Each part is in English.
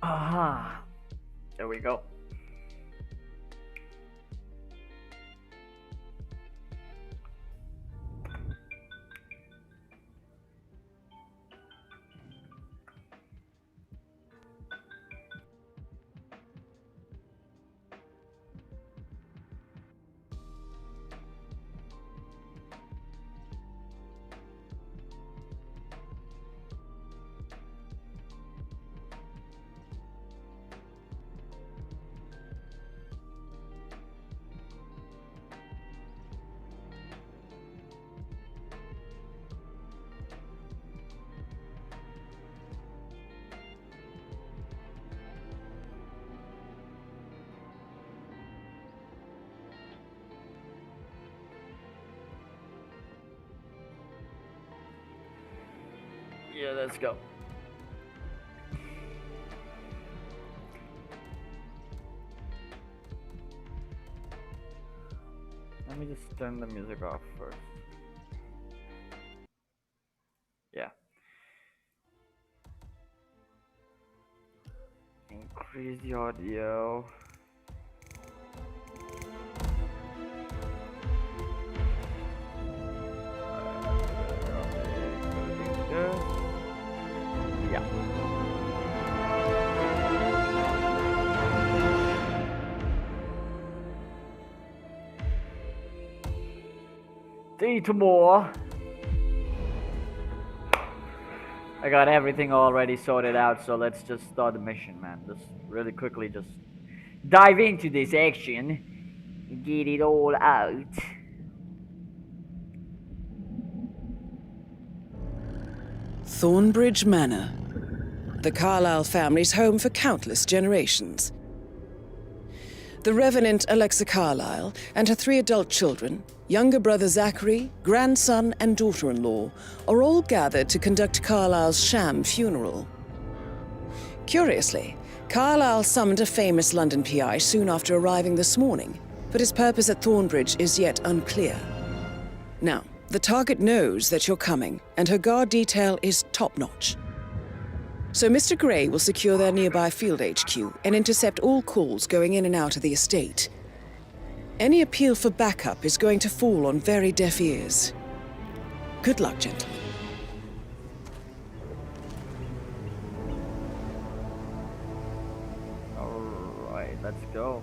Aha. There we go. Yeah, let's go. Let me just turn the music off first. Yeah. Increase the audio. Yeah. To more. I got everything already sorted out, so let's just start the mission, man. Just really quickly, just dive into this action and get it all out. Thornbridge Manor, the Carlyle family's home for countless generations. The Revenant Alexa Carlyle and her 3 adult children, younger brother Zachary, grandson, and daughter-in-law, are all gathered to conduct Carlyle's sham funeral. Curiously, Carlyle summoned a famous London PI soon after arriving this morning, but his purpose at Thornbridge is yet unclear. Now, the target knows that you're coming, and her guard detail is top-notch. So Mr. Gray will secure their nearby field HQ and intercept all calls going in and out of the estate. Any appeal for backup is going to fall on very deaf ears. Good luck, gentlemen. All right, let's go.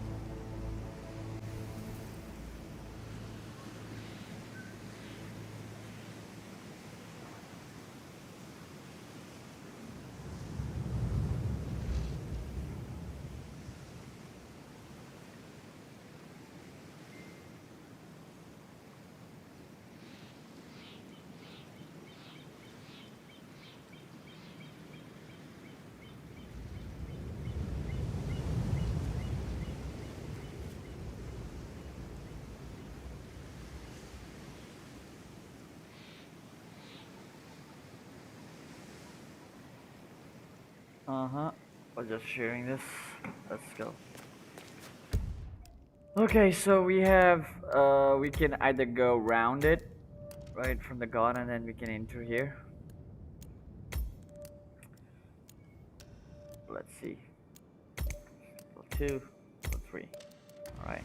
We're just sharing this. Let's go. Okay, so we have we can either go round it right from the garden and then we can enter here. Let's see. Level 2, level 3. All right.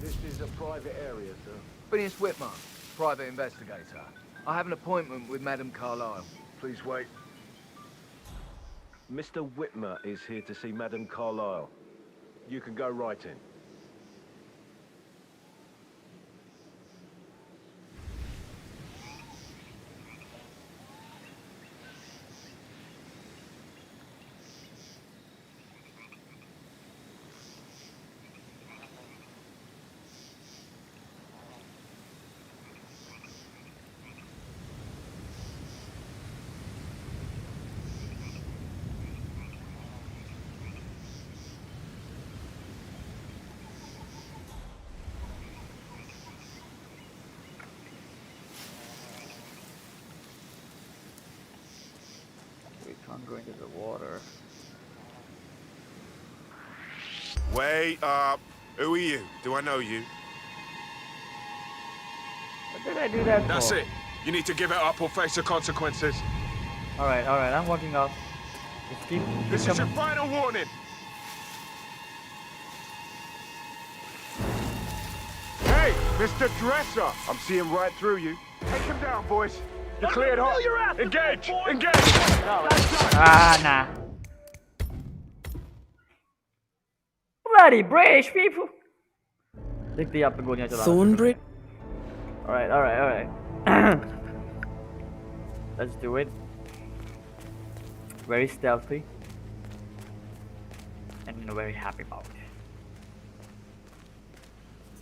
This is a private area, sir. Phineas Whitmer, private investigator. I have an appointment with Madame Carlyle. Please wait. Mr. Whitmer is here to see Madame Carlyle. You can go right in. We can't go into the water. Wait up. Who are you? Do I know you? What did I do that for? That's it. You need to give it up or face the consequences. Alright, I'm walking off. Just keep This is your coming. final warning. Hey, Mr. Dresser! I'm seeing right through you. Take him down, boys. You're cleared hot. Engage! Engage! Ah, nah. Bloody British people! देखते ही आप पे गोलियां चला रहे हैं। Thornbridge? Alright. Let's do it. Very stealthy. And very happy about it.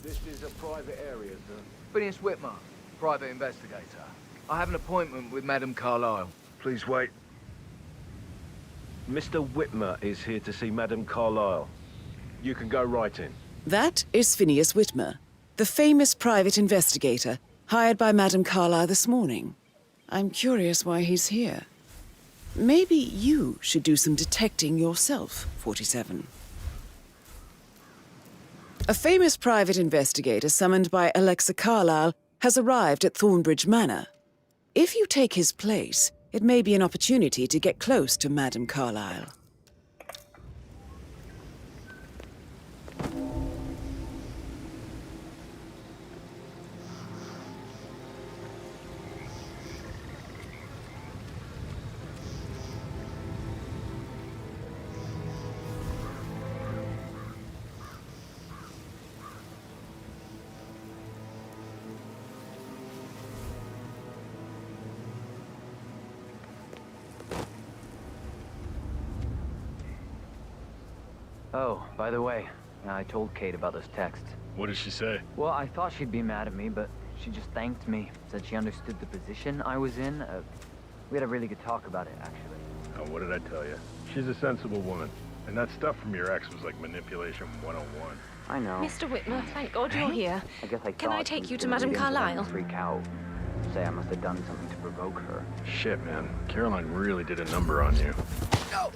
This is a private area, sir. Phineas Whitmer, private investigator. I have an appointment with Madame Carlyle. Please wait. Mr. Whitmer is here to see Madame Carlyle. You can go right in. That is Phineas Whitmer, the famous private investigator hired by Madame Carlyle this morning. I'm curious why he's here. Maybe you should do some detecting yourself, 47. A famous private investigator summoned by Alexa Carlyle has arrived at Thornbridge Manor. If you take his place, it may be an opportunity to get close to Madame Carlyle. Oh, by the way, I told Kate about those texts. What did she say? Well, I thought she'd be mad at me, but she just thanked me. Said she understood the position I was in. We had a really good talk about it, actually. Oh, what did I tell you? She's a sensible woman. And that stuff from your ex was like manipulation 101. I know. Mr. Whitmer, thank God you're here. I guess I Can I thought take she you was to gonna Madame read into them and Carlyle? freak out. Say I must have done something to provoke her. Shit, man. Caroline really did a number on you. No!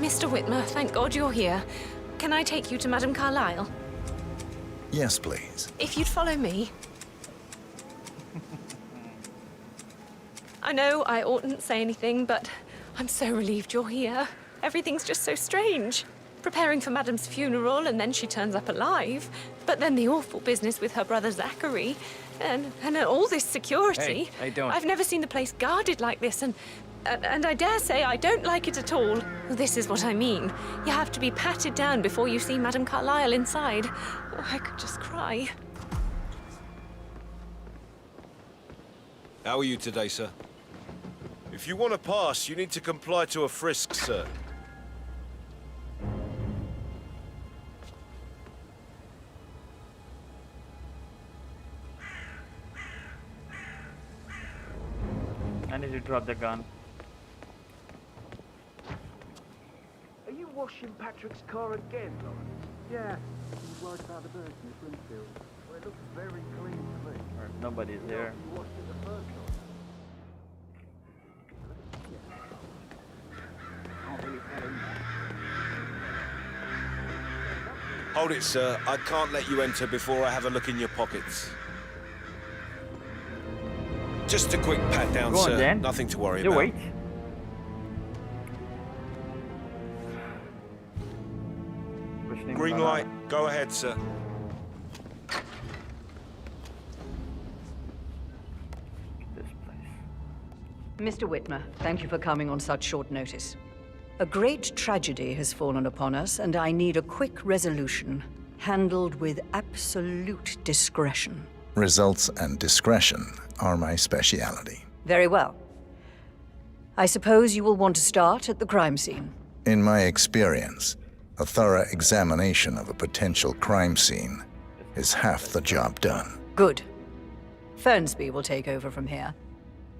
Mr. Whitmer, thank God you're here. Can I take you to Madame Carlyle? Yes, please. If you'd follow me. I know I oughtn't say anything, but I'm so relieved you're here. Everything's just so strange. Preparing for Madame's funeral, and then she turns up alive. But then the awful business with her brother Zachary, and all this security. Hey, how you doing? I've never seen the place guarded like this, and I dare say I don't like it at all. This is what I mean. You have to be patted down before you see Madame Carlyle inside. Oh, I could just cry. How are you today, sir? If you want to pass, you need to comply to a frisk, sir. I need to drop the gun. Are you washing Patrick's car again, Lawrence? Yeah. He's worried about the birds in the Springfield. Well, it looks very clean to me. Nobody's there. You washed it the first time. Hold it, sir. I can't let you enter before I have a look in your pockets. Just a quick pat down, Go on, sir. then. Nothing to worry You about. wait. Pushing Green banana. light. Go ahead, sir. This place. Mr. Whitmer, thank you for coming on such short notice. A great tragedy has fallen upon us, and I need a quick resolution, handled with absolute discretion. Results and discretion are my speciality. Very well. I suppose you will want to start at the crime scene. In my experience, a thorough examination of a potential crime scene is half the job done. Fernsby will take over from here.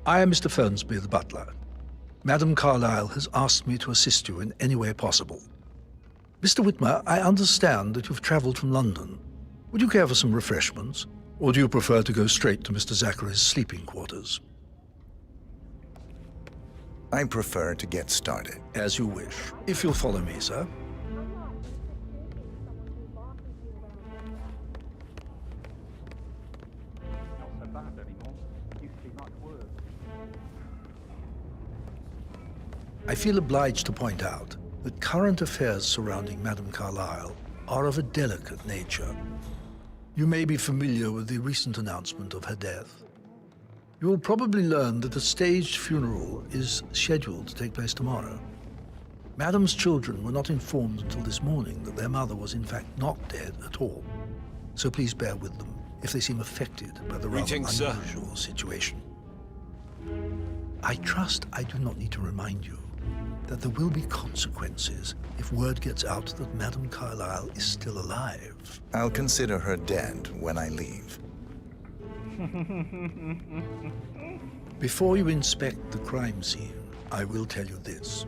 I am Mr. Fernsby, the butler. Madam Carlyle has asked me to assist you in any way possible. Mr. Whitmer, I understand that you've traveled from London. Would you care for some refreshments? Or do you prefer to go straight to Mr. Zachary's sleeping quarters? I prefer to get started. As you wish. If you'll follow me, sir. I feel obliged to point out that current affairs surrounding Madame Carlyle are of a delicate nature. You may be familiar with the recent announcement of her death. You will probably learn that a staged funeral is scheduled to take place tomorrow. Madame's children were not informed until this morning that their mother was in fact not dead at all. So please bear with them if they seem affected by the rather unusual situation. I trust I do not need to remind you that there will be consequences if word gets out that Madame Carlyle is still alive. I'll consider her dead when I leave. Before you inspect the crime scene, I will tell you this.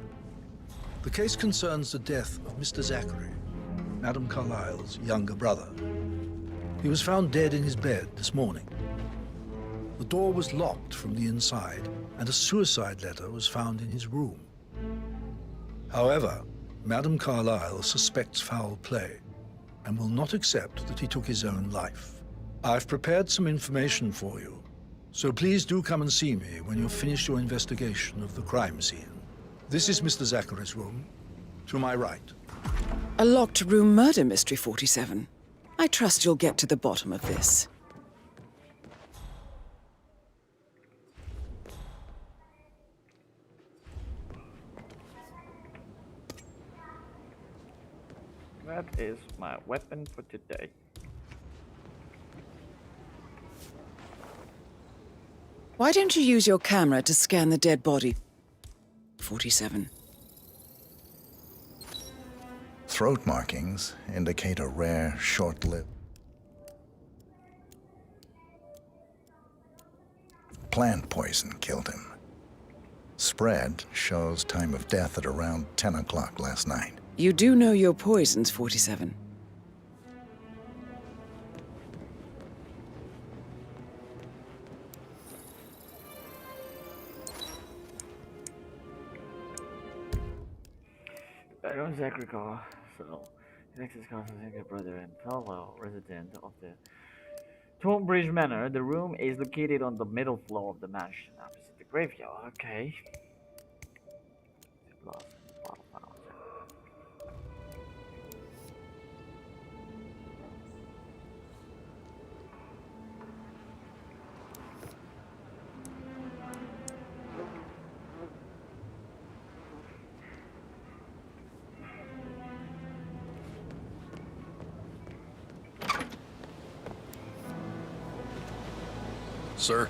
The case concerns the death of Mr. Zachary, Madame Carlyle's younger brother. He was found dead in his bed this morning. The door was locked from the inside, and a suicide letter was found in his room. However, Madame Carlyle suspects foul play and will not accept that he took his own life. I've prepared some information for you, so please do come and see me when you've finished your investigation of the crime scene. This is Mr. Zachary's room, to my right. A locked room murder mystery, 47. I trust you'll get to the bottom of this. That is my weapon for today. Why don't you use your camera to scan the dead body, 47? Throat markings indicate a rare, short-lived plant poison killed him. Spread shows time of death at around 10 o'clock last night. You do know your poisons, 47. I don't Zachary Carr, so Alexis Constantine, brother and fellow resident of the Tonebridge Manor. The room is located on the middle floor of the mansion, opposite the graveyard. Okay. Lost bottle found. Sir?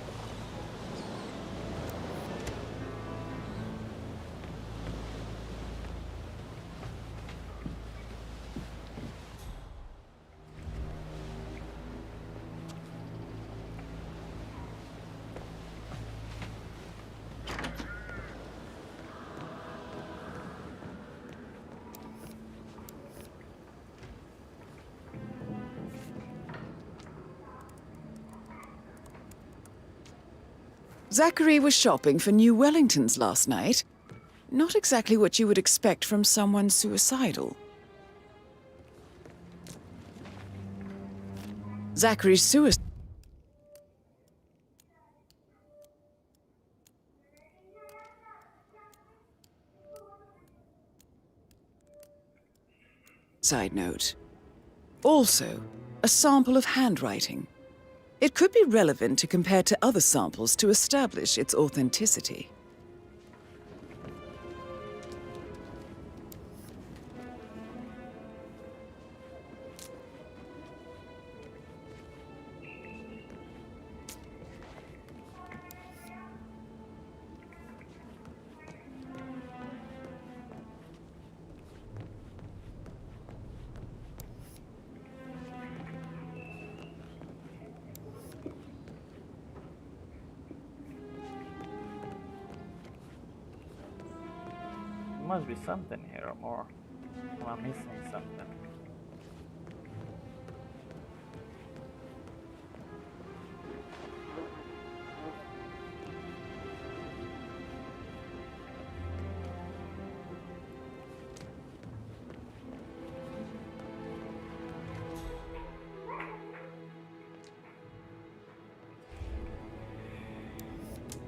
Zachary was shopping for new Wellingtons last night. Not exactly what you would expect from someone suicidal. Zachary's suicide note. Also, a sample of handwriting. It could be relevant to compare to other samples to establish its authenticity. must be something here or more. Am I missing something?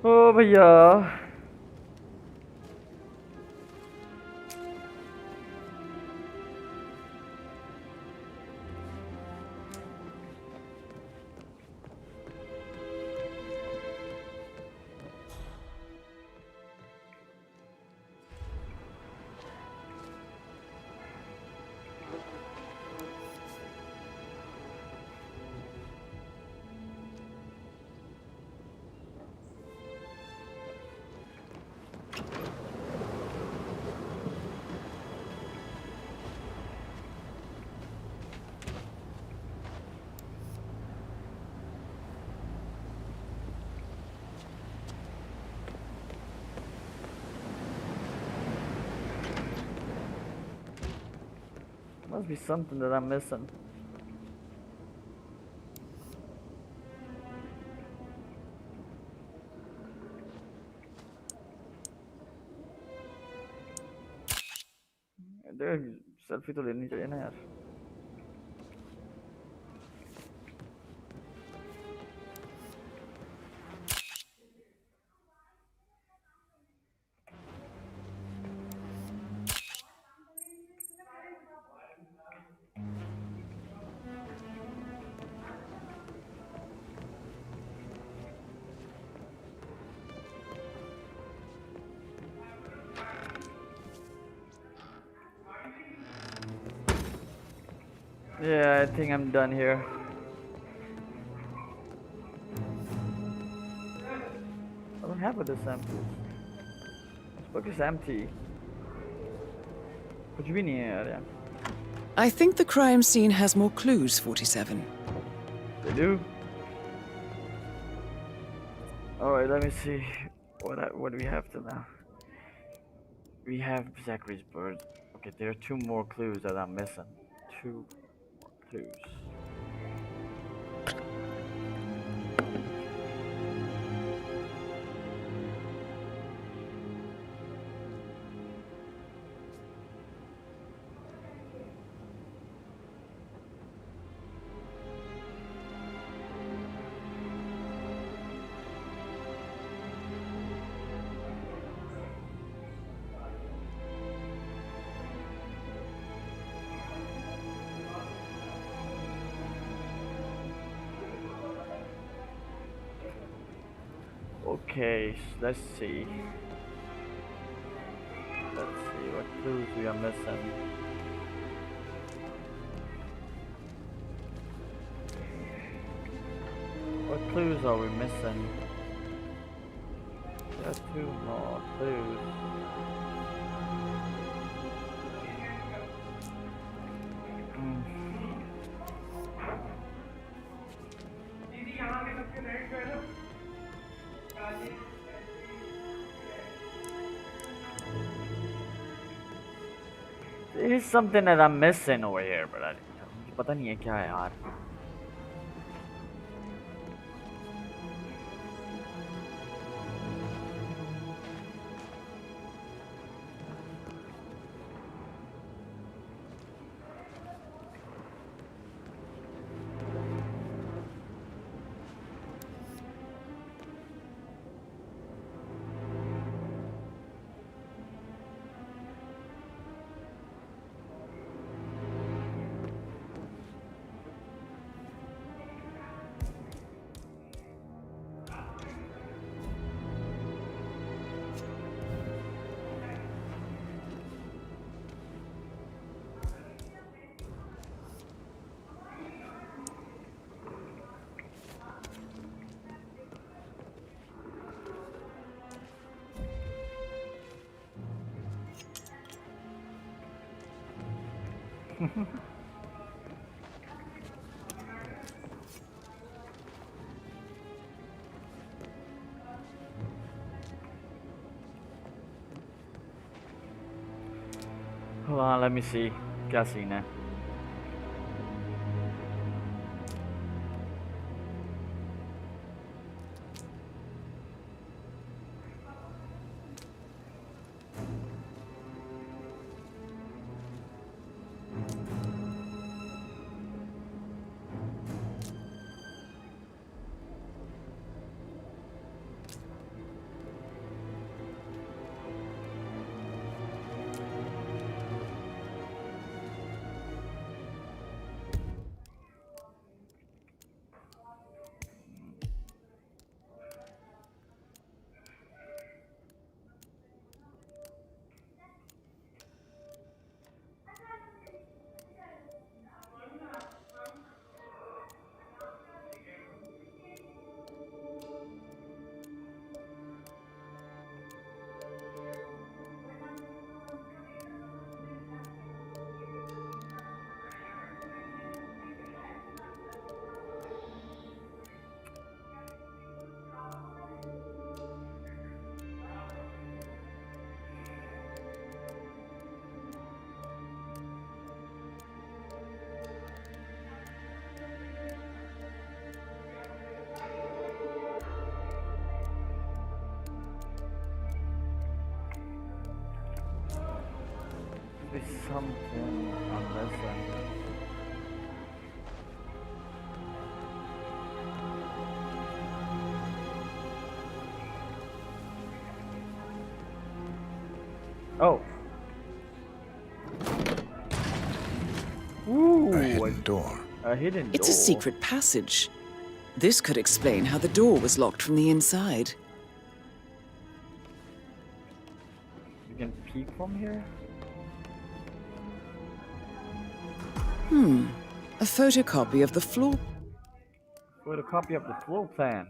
ओ भैया must be something that I'm missing. Selfie तो लेनी चाहिए ना यार. Yeah, I think I'm done here. I don't have other samples. This book is empty. कुछ भी नहीं है यार यहाँ. I think the crime scene has more clues, 47. They do. Alright, let me see what do we have till now. We have Zachary's bird. Okay, there are 2 more clues that I'm missing. 2 more clues. Okay, let's see. Let's see what clues we are missing. What clues are we missing? There are 2 more clues. There is something that I'm missing over here, but मुझे पता नहीं है क्या है यार. Hold on, let me see. Casino. There's something on this end. Oh. Ooh, A hidden door. A hidden door. It's a secret passage. This could explain how the door was locked from the inside. You can peek from here? A photocopy of the floor. Photocopy of the floor plan.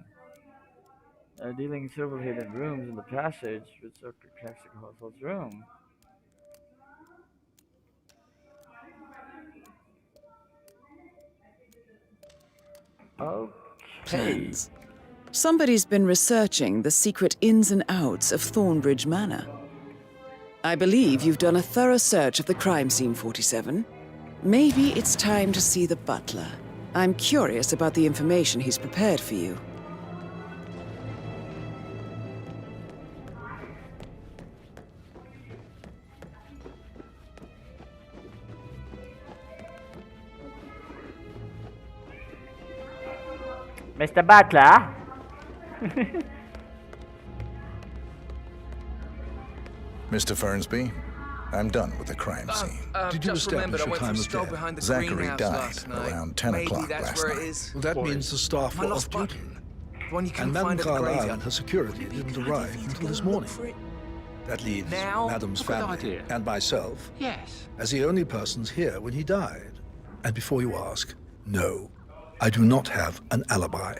Dealing several hidden rooms in the passage with circuit tracks across this room. Okay. Plans. Somebody's been researching the secret ins and outs of Thornbridge Manor. I believe you've done a thorough search of the crime scene, 47. Maybe it's time to see the butler. I'm curious about the information he's prepared for you. Mr. Butler? Mr. Fernsby, I'm done with the crime scene. Did you just establish remembered I your went for time a of stroll death? behind the Zachary greenhouse died last night. around 10 Maybe o'clock that's last where night. it is. Well, that means the staff My were lost off duty. button. The one you And can Madame find at the Carlyle graveyard. and her security didn't arrive until this morning. That leaves Now? Madame's Good family idea. and myself Yes. as the only persons here when he died. And before you ask, no, I do not have an alibi.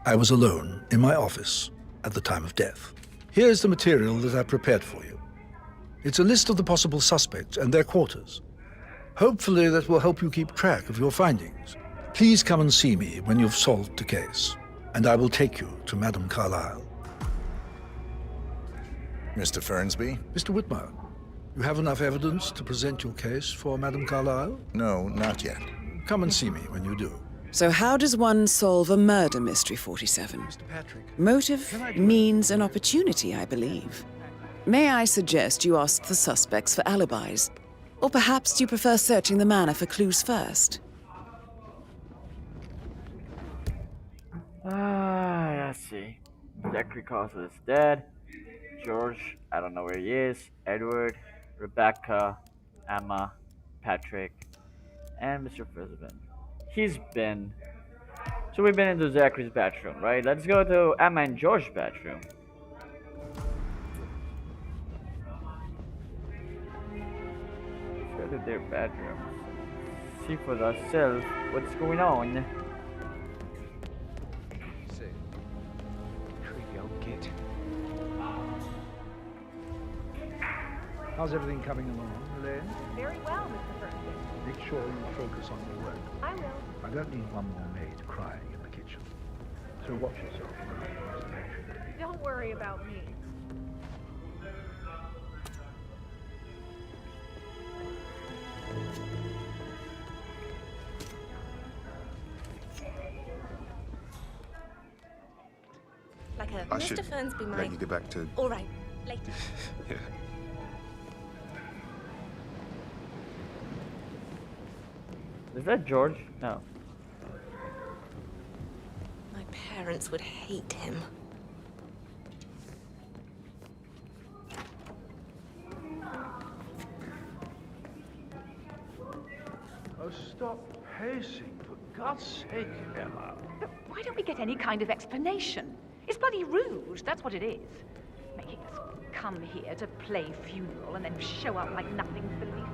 I was alone in my office at the time of death. Here's the material that I prepared for you. It's a list of the possible suspects and their quarters. Hopefully that will help you keep track of your findings. Please come and see me when you've solved the case, and I will take you to Madame Carlyle. Mr. Fernsby? Mr. Whitmer, you have enough evidence to present your case for Madame Carlyle? No, not yet. Come and see me when you do. So how does one solve a murder mystery, 47? Mr. Patrick. Motive, means, and opportunity, I believe. May I suggest you ask the suspects for alibis? Or perhaps you prefer searching the manor for clues first? Let's see. Zachary Castle is dead. George, I don't know where he is. Edward, Rebecca, Emma, Patrick, and Mr. President. He's been. So we've been into Zachary's bedroom, right? Let's go to Emma and George's bedroom. Let's go to their bedroom. See for ourselves what's going on. How's everything coming along, Elaine? Very well, Mr. Ferguson. Make sure you focus on your work. I will. I don't need one more maid crying in the kitchen. So watch yourself, Mr. Patrick. Don't worry about me. I Mr. should Fernsby might... let you get back to... All right, later. Yeah. Is that George? No. My parents would hate him. Oh, stop pacing, for God's sake, Emma. But why don't we get any kind of explanation? It's bloody rude, that's what it is. Making us come here to play funeral and then show up like nothing beneath it.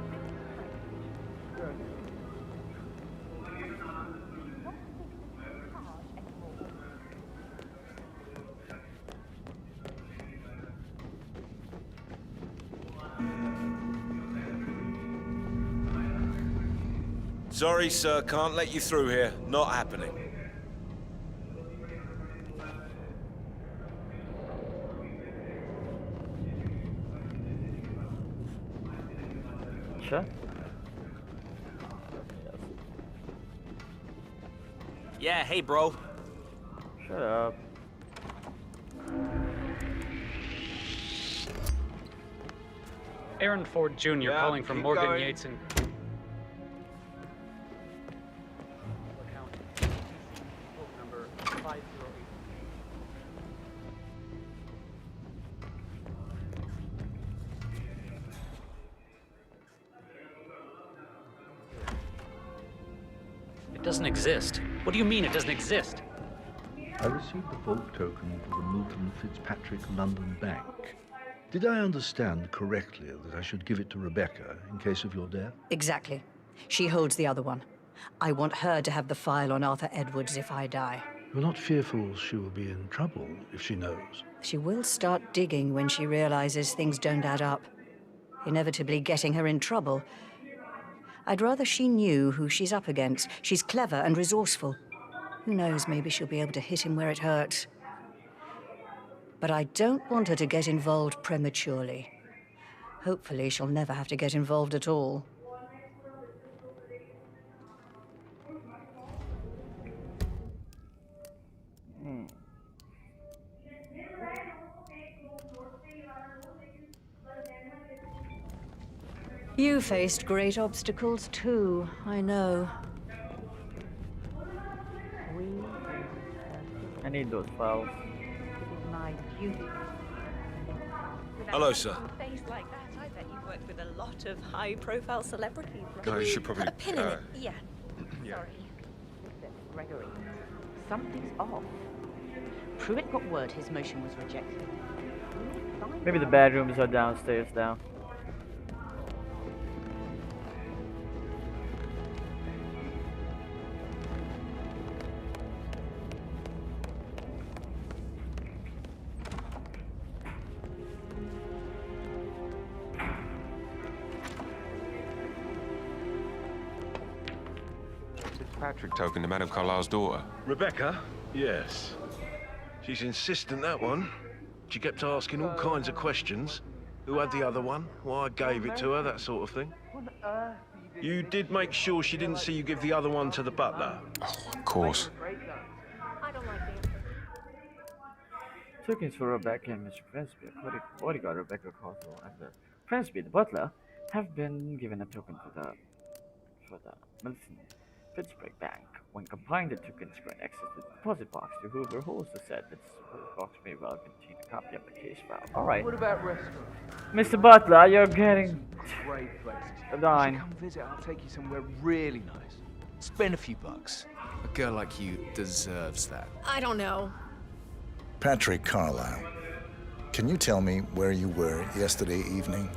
Sorry, sir, can't let you through here. Not happening. Sure. Yeah, hey, bro. Shut up. Aaron Ford Jr. calling from Morgan going. Yates and... Number 508. It doesn't exist. What do you mean it doesn't exist? I received the vault token for the Milton Fitzpatrick London Bank. Did I understand correctly that I should give it to Rebecca in case of your death? Exactly. She holds the other one. I want her to have the file on Arthur Edwards if I die. You're not fearful she will be in trouble if she knows? She will start digging when she realizes things don't add up, inevitably getting her in trouble. I'd rather she knew who she's up against. She's clever and resourceful. Who knows, maybe she'll be able to hit him where it hurts. But I don't want her to get involved prematurely. Hopefully, she'll never have to get involved at all. You faced great obstacles too, I know. I need those files. My duty. Hello, sir. Face like that, I bet you've worked with a lot of high-profile celebrities. Guys, you should probably... Put a pin in it. Yeah. Yeah. Sorry. Mr. Gregory, something's off. Pruitt got word his motion was rejected. Maybe the bedrooms are downstairs now. Patrick token to Madame Carlyle's daughter. Rebecca? Yes. She's insistent, that one. She kept asking all kinds of questions. Who had the other one? Why I gave it to her, that sort of thing. You did make sure she didn't see you give the other one to the butler? Oh, of course. I don't like the Tokens for Rebecca and Mr. Prensby, bodyguard Rebecca Coswell and the Prensby, the butler, have been given a token for the Milton Fitzpatrick Bank. When compiling the tokens, grant access to the deposit box to whoever holds the set. This box may well contain a copy of the case file. Alright. What about restaurants? Mr. Butler, you're getting Great places. a You dime. should come visit, I'll take you somewhere really nice. Spend a few bucks. A girl like you deserves that. I don't know. Patrick Carlyle, can you tell me where you were yesterday evening?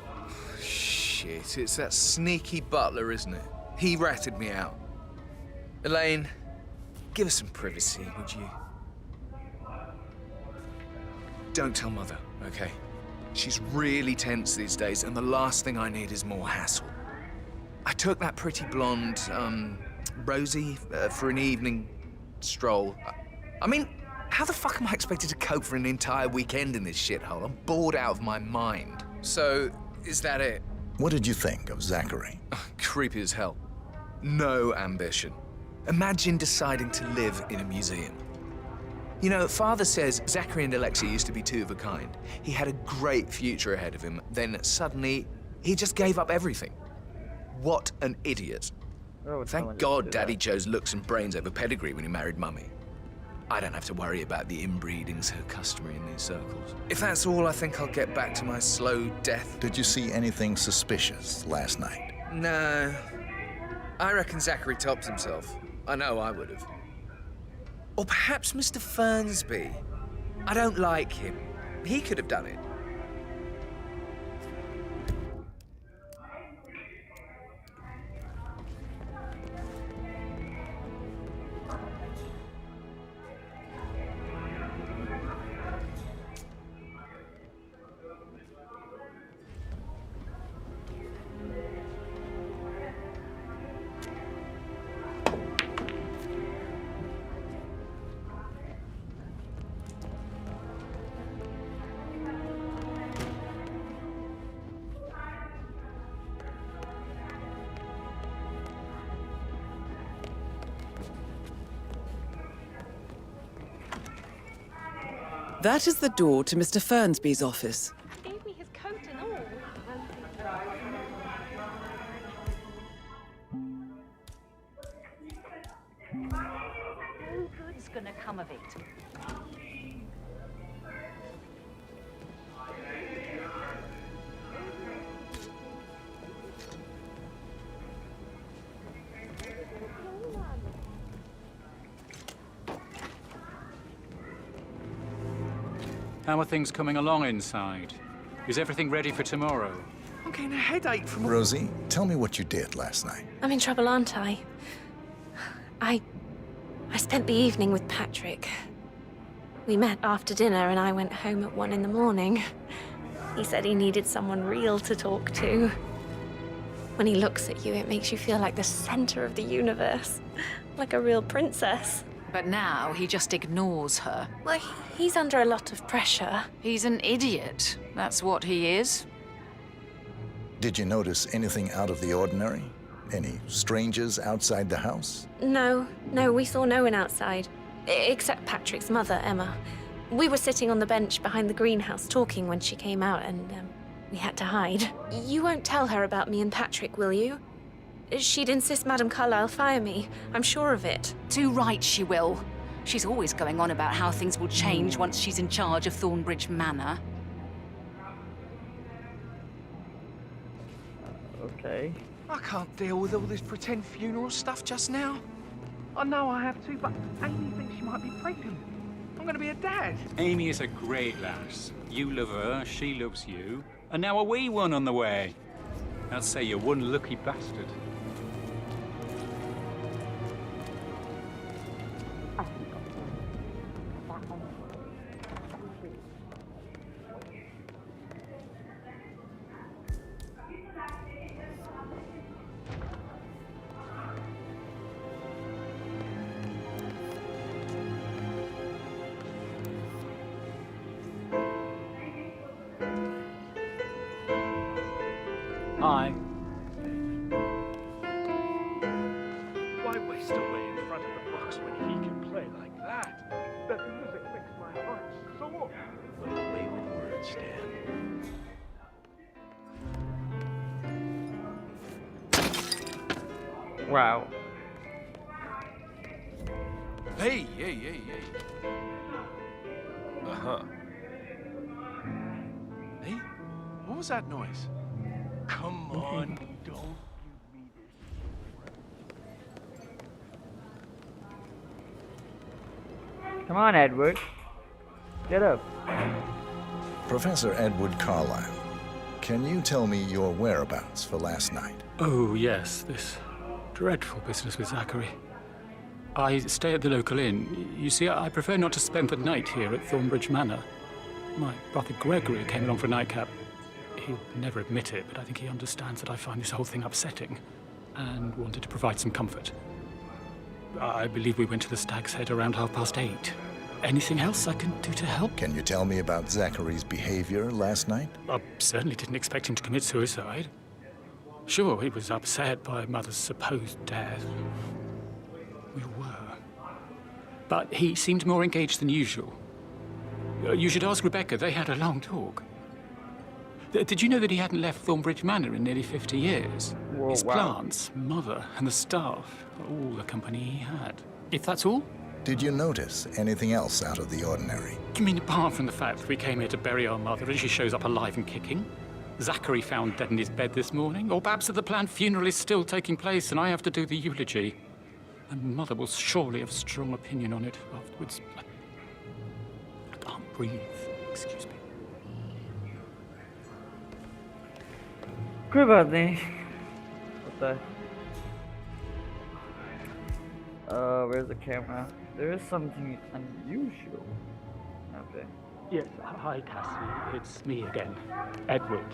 Shit, it's that sneaky butler, isn't it? He ratted me out. Elaine, give us some privacy, would you? Don't tell Mother, okay? She's really tense these days, and the last thing I need is more hassle. I took that pretty blonde, Rosie, for an evening stroll. I mean, how the fuck am I expected to cope for an entire weekend in this shithole? I'm bored out of my mind. So, is that it? What did you think of Zachary? Creepy as hell. No ambition. Imagine deciding to live in a museum. You know, Father says Zachary and Alexia used to be two of a kind. He had a great future ahead of him, then suddenly, he just gave up everything. What an idiot. Thank God Daddy chose looks and brains over pedigree when he married Mummy. I don't have to worry about the inbreeding so customary in these circles. If that's all, I think I'll get back to my slow death. Did you see anything suspicious last night? No. I reckon Zachary tops himself. I know I would have. Or perhaps Mr. Fernsby. I don't like him. He could have done it. That is the door to Mr. Fernsby's office. Gave me his coat and all. No good's gonna come of it. How are things coming along inside? Is everything ready for tomorrow? I'm getting a headache from... Rosie, tell me what you did last night. I'm in trouble, aren't I? I spent the evening with Patrick. We met after dinner and I went home at 1 in the morning. He said he needed someone real to talk to. When he looks at you, it makes you feel like the center of the universe. Like a real princess. But now he just ignores her. Well, he's under a lot of pressure. He's an idiot. That's what he is. Did you notice anything out of the ordinary? Any strangers outside the house? No, we saw no one outside. Except Patrick's mother, Emma. We were sitting on the bench behind the greenhouse talking when she came out and we had to hide. You won't tell her about me and Patrick, will you? She'd insist Madame Carlyle fire me. I'm sure of it. Too right she will. She's always going on about how things will change once she's in charge of Thornbridge Manor. Okay. I can't deal with all this pretend funeral stuff just now. I know I have to, but Amy thinks she might be pregnant. I'm gonna be a dad. Amy is a great lass. You love her, she loves you. And now a wee one on the way. I'll say you're one lucky bastard. Hi. Why waste away in front of the box when he can play like that? That music makes my heart soar. But away with words, Dan. Wow. Hey. Uh-huh. Hey, what was that noise? Come on, don't give me this. Come on, Edward. Get up. Professor Edward Carlyle, can you tell me your whereabouts for last night? Oh, yes, this dreadful business with Zachary. I stay at the local inn. You see, I prefer not to spend the night here at Thornbridge Manor. My brother Gregory came along for a nightcap. He'll never admit it, but I think he understands that I find this whole thing upsetting and wanted to provide some comfort. I believe we went to the Stag's Head around 8:30. Anything else I can do to help? Can you tell me about Zachary's behavior last night? I certainly didn't expect him to commit suicide. Sure, he was upset by Mother's supposed death. We were. but he seemed more engaged than usual. You should ask Rebecca. They had a long talk. Did you know that he hadn't left Thornbridge Manor in nearly 50 years? Whoa, His wow. plants, mother, and the staff, all the company he had. If that's all? Did you notice anything else out of the ordinary? You mean apart from the fact that we came here to bury our mother and she shows up alive and kicking? Zachary found dead in his bed this morning? Or perhaps that the planned funeral is still taking place and I have to do the eulogy? And Mother will surely have a strong opinion on it afterwards. I can't breathe. Excuse me. Privátny. What the? Where's the camera? There is something unusual. Okay. Yes, hi Cassie, it's me again, Edward.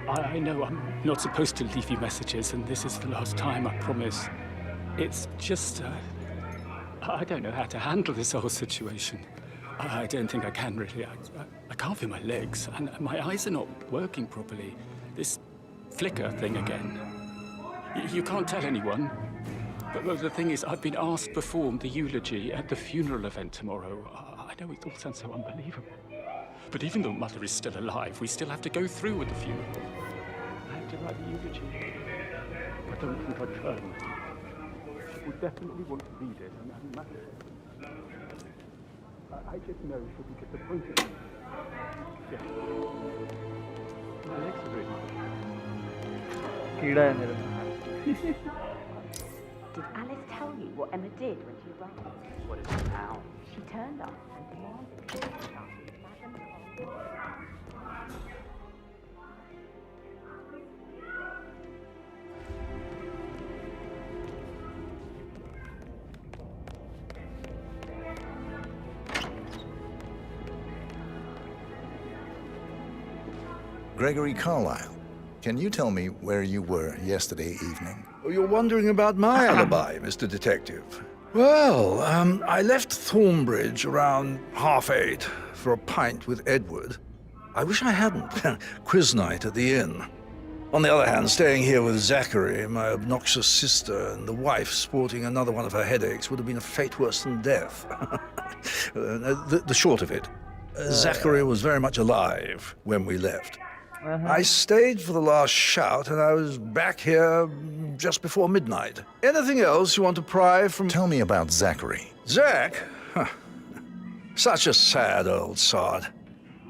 I know I'm not supposed to leave you messages, and this is the last time, I promise. It's just, I don't know how to handle this whole situation. I don't think I can really. I can't feel my legs, and my eyes are not working properly. This flicker thing again. You can't tell anyone. But the thing is, I've been asked to perform the eulogy at the funeral event tomorrow. I know it all sounds so unbelievable. But even though Mother is still alive, we still have to go through with the funeral. I have to write the eulogy. I don't think I can. She would definitely want to read it, and Mother. I just know she'll be disappointed. Yeah. My legs are really... कीड़ा है मेरे में. Did Alice tell you what Emma did when she arrived? What is it now? She turned up and demanded to see Madam. Gregory Carlyle, can you tell me where you were yesterday evening? You're wondering about my alibi, Mr. Detective. Well, I left Thornbridge around 8:30 for a pint with Edward. I wish I hadn't. Quiz night at the inn. On the other hand, staying here with Zachary, my obnoxious sister, and the wife sporting another one of her headaches would have been a fate worse than death. The short of it, Zachary was very much alive when we left. I stayed for the last shout, and I was back here just before midnight. Anything else you want to pry from... Tell me about Zachary. Zach? Huh. Such a sad old sod.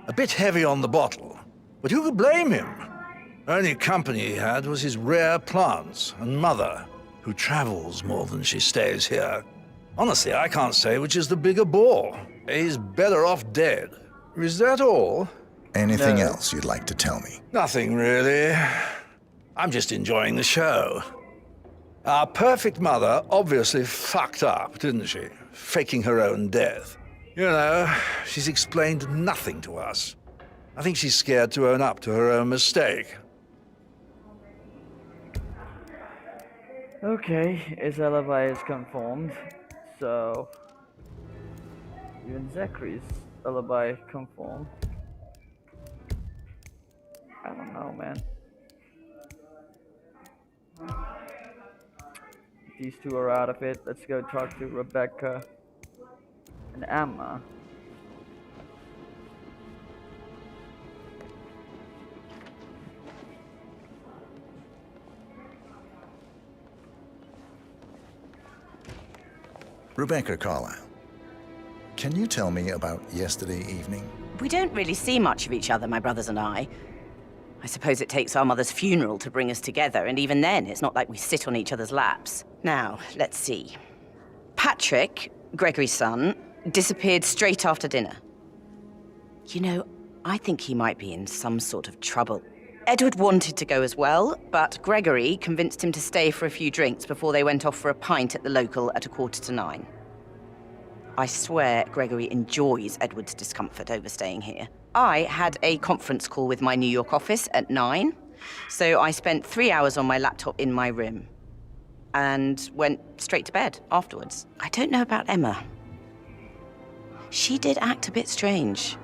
A bit heavy on the bottle. But who could blame him? Only company he had was his rare plants and Mother, who travels more than she stays here. Honestly, I can't say which is the bigger bore. He's better off dead. Is that all? Anything else you'd like to tell me? Nothing, really. I'm just enjoying the show. Our perfect mother obviously fucked up, didn't she? Faking her own death. You know, she's explained nothing to us. I think she's scared to own up to her own mistake. Okay, his alibi is confirmed. So, even Zachary's alibi confirmed. I don't know, man. These two are out of it. Let's go talk to Rebecca and Emma. Rebecca Carlyle, can you tell me about yesterday evening? We don't really see much of each other, my brothers and I suppose it takes our mother's funeral to bring us together, and even then, it's not like we sit on each other's laps. Now, let's see. Patrick, Gregory's son, disappeared straight after dinner. You know, I think he might be in some sort of trouble. Edward wanted to go as well, but Gregory convinced him to stay for a few drinks before they went off for a pint at the local at 9:15. I swear Gregory enjoys Edward's discomfort over staying here. I had a conference call with my New York office at 9, so I spent 3 hours on my laptop in my room and went straight to bed afterwards. I don't know about Emma. She did act a bit strange.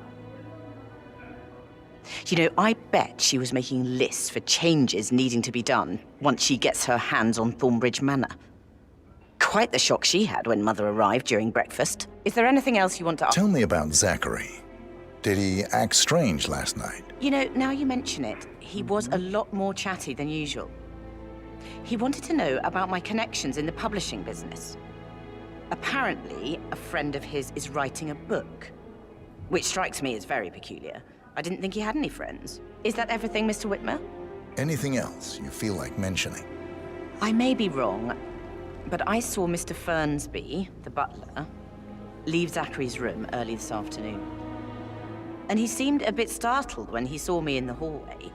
You know, I bet she was making lists for changes needing to be done once she gets her hands on Thornbridge Manor. Quite the shock she had when Mother arrived during breakfast. Is there anything else you want to... Tell me about Zachary. Did he act strange last night? You know, now you mention it, he was a lot more chatty than usual. He wanted to know about my connections in the publishing business. Apparently, a friend of his is writing a book, which strikes me as very peculiar. I didn't think he had any friends. Is that everything, Mr. Whitmer? Anything else you feel like mentioning? I may be wrong, but I saw Mr. Fernsby, the butler, leave Zachary's room early this afternoon. And he seemed a bit startled when he saw me in the hallway.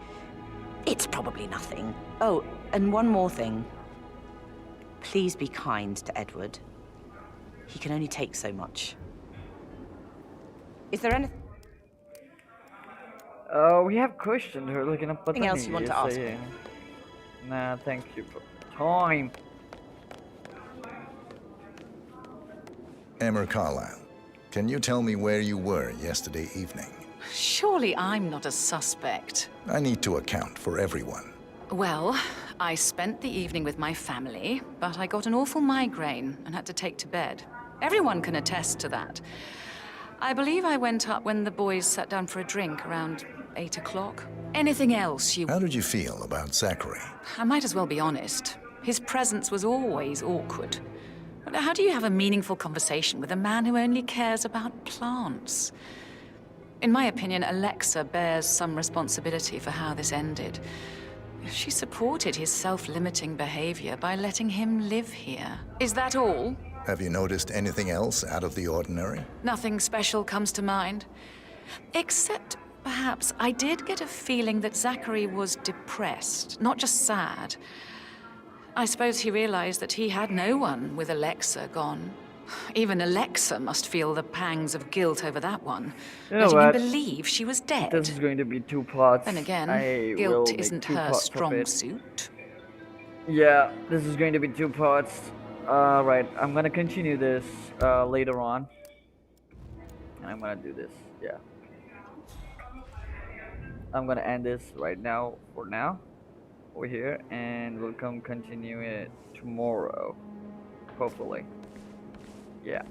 It's probably nothing. Oh, and one more thing. Please be kind to Edward. He can only take so much. Is there anything... We have questioned her looking up Anything else you want to ask me? Nah, thank you for time. Emma Carlyle, can you tell me where you were yesterday evening? Surely I'm not a suspect. I need to account for everyone. Well, I spent the evening with my family, but I got an awful migraine and had to take to bed. Everyone can attest to that. I believe I went up when the boys sat down for a drink around 8 o'clock. Anything else you... How did you feel about Zachary? I might as well be honest. His presence was always awkward. But how do you have a meaningful conversation with a man who only cares about plants? In my opinion, Alexa bears some responsibility for how this ended. She supported his self-limiting behavior by letting him live here. Is that all? Have you noticed anything else out of the ordinary? Nothing special comes to mind. Except, perhaps, I did get a feeling that Zachary was depressed, not just sad. I suppose he realized that he had no one with Alexa gone. Even Alexa must feel the pangs of guilt over that one. You know Letting what? him believe she was dead. This is going to be 2 parts. Then again, I will guilt make isn't 2 her parts of strong it. suit. Yeah, this is going to be 2 parts. Right, I'm gonna continue this later on. And I'm gonna do this, yeah. I'm gonna end this right now, for now, over here, and we'll continue it tomorrow, hopefully. Yeah.